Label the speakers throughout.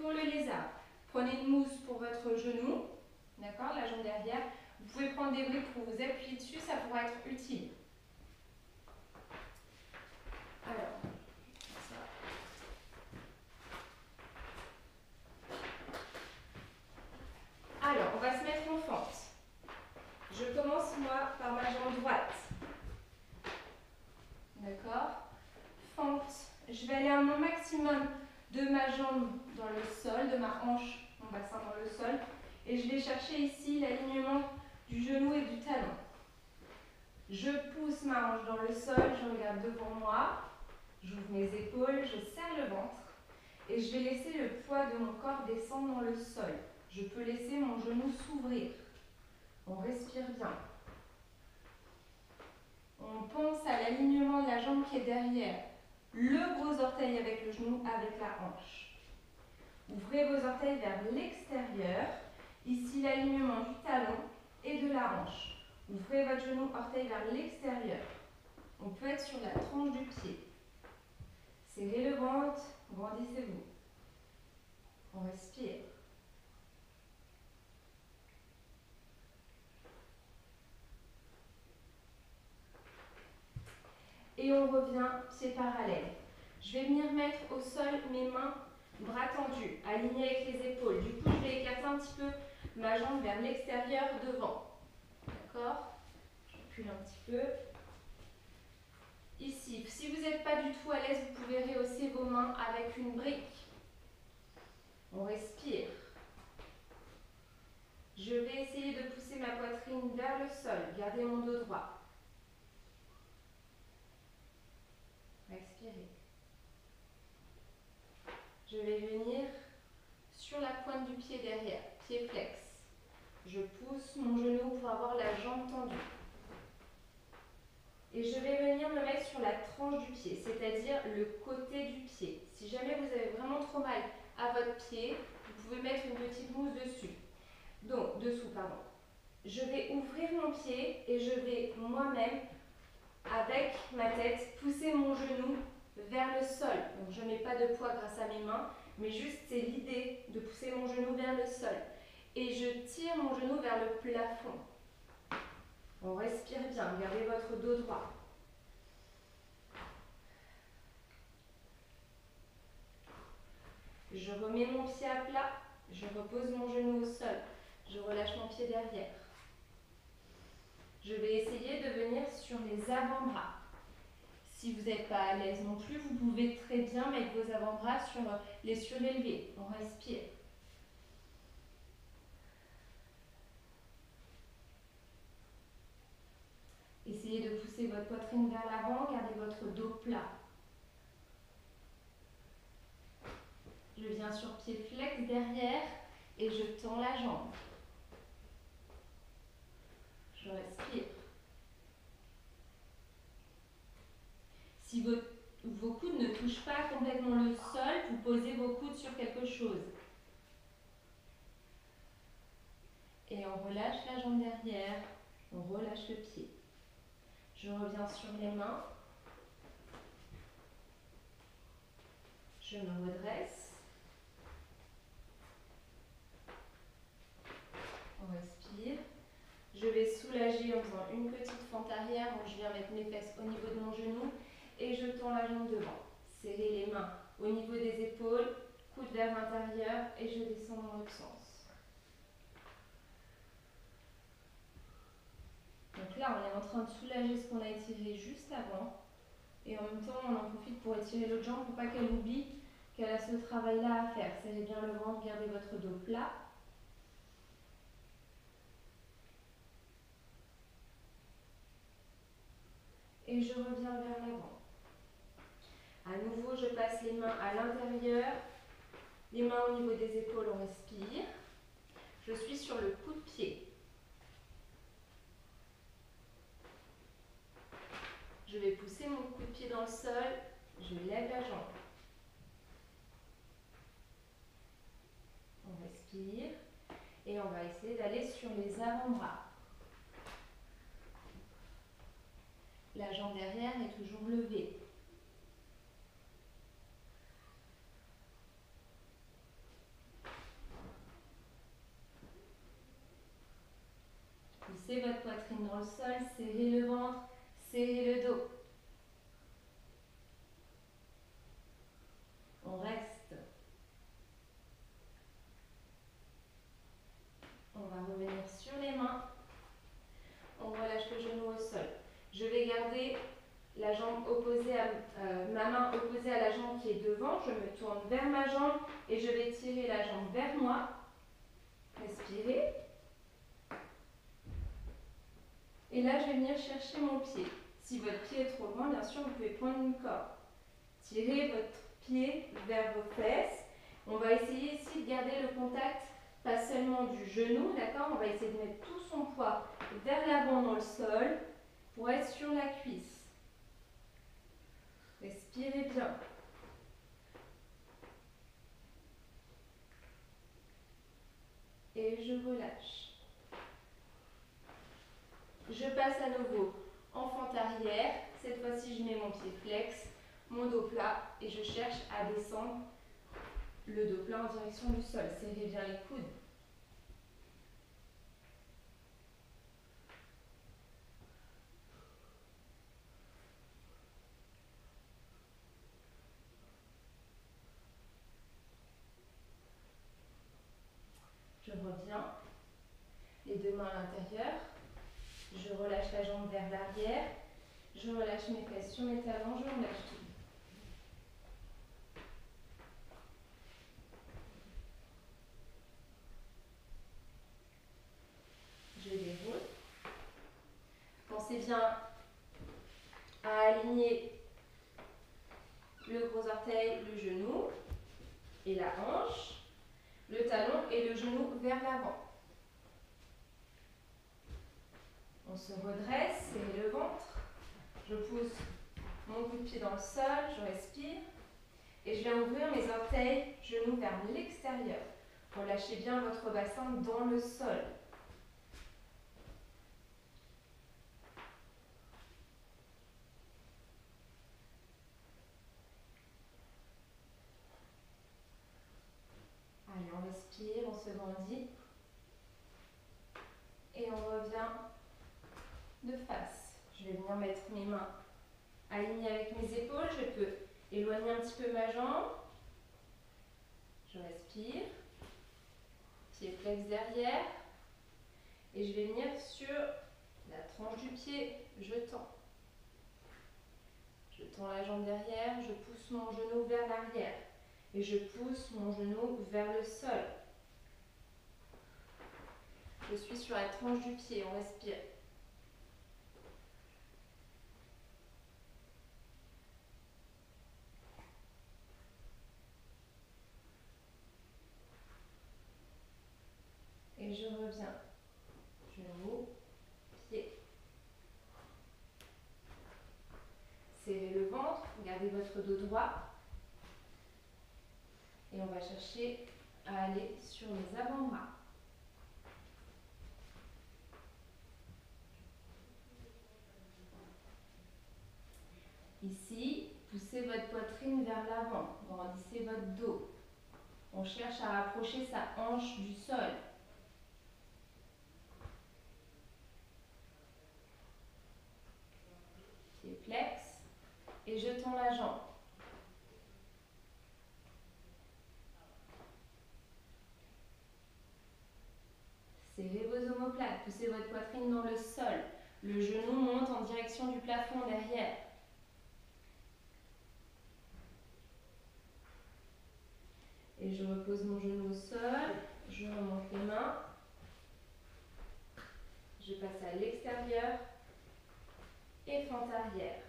Speaker 1: pour le lézard, prenez une mousse pour votre genou, d'accord, la jambe derrière. Vous pouvez prendre des briques pour vous appuyer dessus, ça pourra être utile. Alors, ça. Alors, on va se mettre en fente. Je commence moi par ma jambe droite. D'accord? Fente. Je vais aller à mon maximum de ma jambe dans le sol, de ma hanche, mon bassin dans le sol. Et je vais chercher ici l'alignement du genou et du talon. Je pousse ma hanche dans le sol, je regarde devant moi, j'ouvre mes épaules, je serre le ventre et je vais laisser le poids de mon corps descendre dans le sol. Je peux laisser mon genou s'ouvrir. On respire bien. On pense à l'alignement de la jambe qui est derrière. Le gros orteil avec le genou, avec la hanche. Ouvrez vos orteils vers l'extérieur. Ici, l'alignement du talon et de la hanche. Ouvrez votre genou, orteil vers l'extérieur. On peut être sur la tranche du pied. Serrez le ventre, grandissez-vous. On respire. Et on revient pieds parallèles. Je vais venir mettre au sol mes mains, bras tendus, alignés avec les épaules. Du coup, je vais écarter un petit peu ma jambe vers l'extérieur devant. D'accord? Je recule un petit peu. Ici, si vous n'êtes pas du tout à l'aise, vous pouvez rehausser vos mains avec une brique. On respire. Je vais essayer de pousser ma poitrine vers le sol. Gardez mon dos droit. Expirez. Je vais venir sur la pointe du pied derrière, pied flex. Je pousse mon genou pour avoir la jambe tendue. Et je vais venir me mettre sur la tranche du pied, c'est-à-dire le côté du pied. Si jamais vous avez vraiment trop mal à votre pied, vous pouvez mettre une petite mousse dessus. Donc, dessous, pardon. Je vais ouvrir mon pied et je vais moi-même, avec ma tête, pousser mon genou vers le sol. Donc, je ne mets pas de poids grâce à mes mains, mais juste c'est l'idée de pousser mon genou vers le sol. Et je tire mon genou vers le plafond. On respire bien, gardez votre dos droit. Je remets mon pied à plat, je repose mon genou au sol, je relâche mon pied derrière. Je vais essayer de venir sur les avant-bras. Si vous n'êtes pas à l'aise non plus, vous pouvez très bien mettre vos avant-bras sur les surélevés. On respire. Essayez de pousser votre poitrine vers l'avant, gardez votre dos plat. Je viens sur pied flex derrière et je tends la jambe. Je respire. Si vos coudes ne touchent pas complètement le sol, vous posez vos coudes sur quelque chose. Et on relâche la jambe derrière, on relâche le pied. Je reviens sur les mains. Je me redresse. On respire. Je vais soulager en faisant une petite fente arrière. Donc je viens mettre mes fesses au niveau de mon genou et je tends la jambe devant. Serrez les mains au niveau des épaules, coude vers l'intérieur et je descends dans l'autre sens. Donc là, on est en train de soulager ce qu'on a étiré juste avant. Et en même temps, on en profite pour étirer l'autre jambe pour pas qu'elle oublie qu'elle a ce travail-là à faire. Serrez bien le ventre, gardez votre dos plat. Et je reviens vers l'avant. À nouveau, je passe les mains à l'intérieur, les mains au niveau des épaules, on respire. Je suis sur le coup de pied. Je vais pousser mon coup de pied dans le sol, je lève la jambe. On respire et on va essayer d'aller sur les avant-bras. La jambe derrière est toujours levée. poitrine dans le sol, serrez le ventre, serrez le dos. On reste. On va revenir sur les mains. On relâche le genou au sol. Je vais garder la jambe opposée à, ma main opposée à la jambe qui est devant. Je me tourne vers ma jambe et je vais tirer la jambe vers moi. Respirez. Et là, je vais venir chercher mon pied. Si votre pied est trop loin, bien sûr, vous pouvez prendre une corde. Tirez votre pied vers vos fesses. On va essayer ici de garder le contact, pas seulement du genou, d'accord? On va essayer de mettre tout son poids vers l'avant dans le sol pour être sur la cuisse. Respirez bien. Et je relâche. Je passe à nouveau en fente arrière. Cette fois-ci, je mets mon pied flex, mon dos plat et je cherche à descendre le dos plat en direction du sol. Serrez bien les coudes. Je reviens, les deux mains à l'intérieur. Je relâche la jambe vers l'arrière. Je relâche mes fesses sur mes talons. Je relâche tout. Je déroule. Pensez bien à aligner le gros orteil, le genou et la hanche, le talon et le genou vers l'avant. On se redresse, serrez le ventre. Je pousse mon coup de pied dans le sol, je respire. Et je viens ouvrir mes orteils, genoux vers l'extérieur. Relâchez bien votre bassin dans le sol. Allez, on respire, on se grandit. Et on revient de face. Je vais venir mettre mes mains alignées avec mes épaules. Je peux éloigner un petit peu ma jambe. Je respire. Pied flex derrière. Et je vais venir sur la tranche du pied. Je tends. Je tends la jambe derrière. Je pousse mon genou vers l'arrière. Et je pousse mon genou vers le sol. Je suis sur la tranche du pied. On respire. Et je reviens. Genou, pied. Serrez le ventre, gardez votre dos droit. Et on va chercher à aller sur les avant-bras. Ici, poussez votre poitrine vers l'avant, grandissez votre dos. On cherche à rapprocher sa hanche du sol. Pied flex et je tends la jambe. Serrez vos omoplates, poussez votre poitrine dans le sol. Le genou monte en direction du plafond derrière. Et je repose mon genou au sol, je remonte les mains. Je passe à l'extérieur et fente arrière.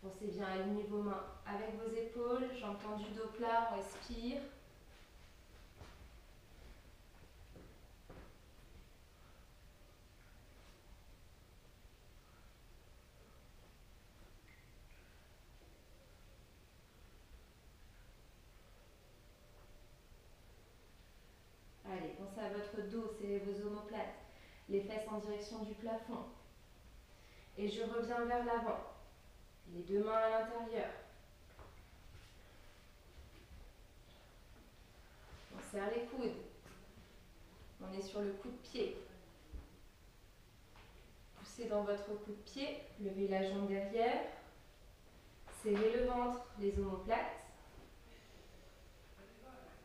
Speaker 1: Pensez bien à aligner vos mains avec vos épaules, jambes tendues, dos plat, on respire. Allez, pensez à votre dos, serrez vos omoplates, les fesses en direction du plafond. Et je reviens vers l'avant, les deux mains à l'intérieur. On serre les coudes. On est sur le coup de pied. poussez dans votre coup de pied, levez la jambe derrière, serrez le ventre, les omoplates.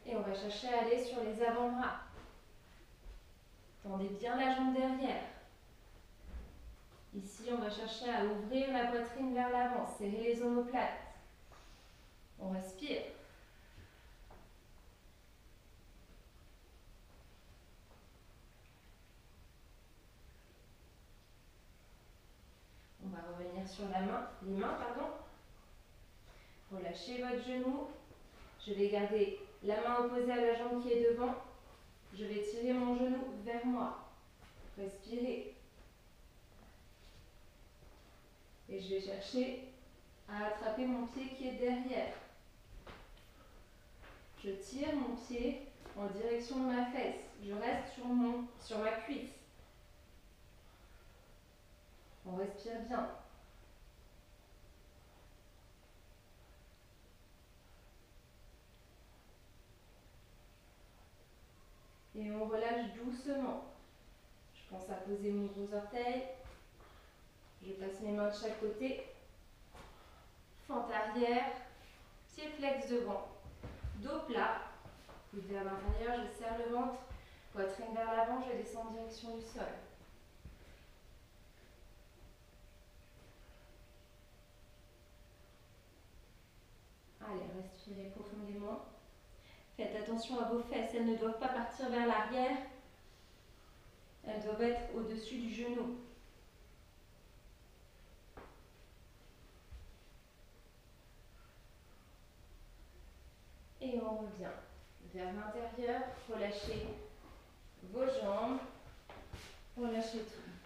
Speaker 1: Et on va chercher à aller sur les avant-bras. Tendez bien la jambe derrière. Ici, on va chercher à ouvrir la poitrine vers l'avant, serrer les omoplates. On respire. On va revenir sur les mains, pardon. Relâchez votre genou. Je vais garder la main opposée à la jambe qui est devant. Je vais tirer mon genou vers moi. Respirez. Et je vais chercher à attraper mon pied qui est derrière. Je tire mon pied en direction de ma fesse. Je reste sur ma cuisse. On respire bien. Et on relâche doucement. Je pense à poser mes gros orteils. Je passe mes mains de chaque côté. Fente arrière. Pied flex devant. Dos plat. Coude vers l'intérieur, je serre le ventre. Poitrine vers l'avant, je descends en direction du sol. Allez, respirez profondément. Faites attention à vos fesses, elles ne doivent pas partir vers l'arrière. Elles doivent être au-dessus du genou. Et on revient vers l'intérieur. Relâchez vos jambes. Relâchez tout.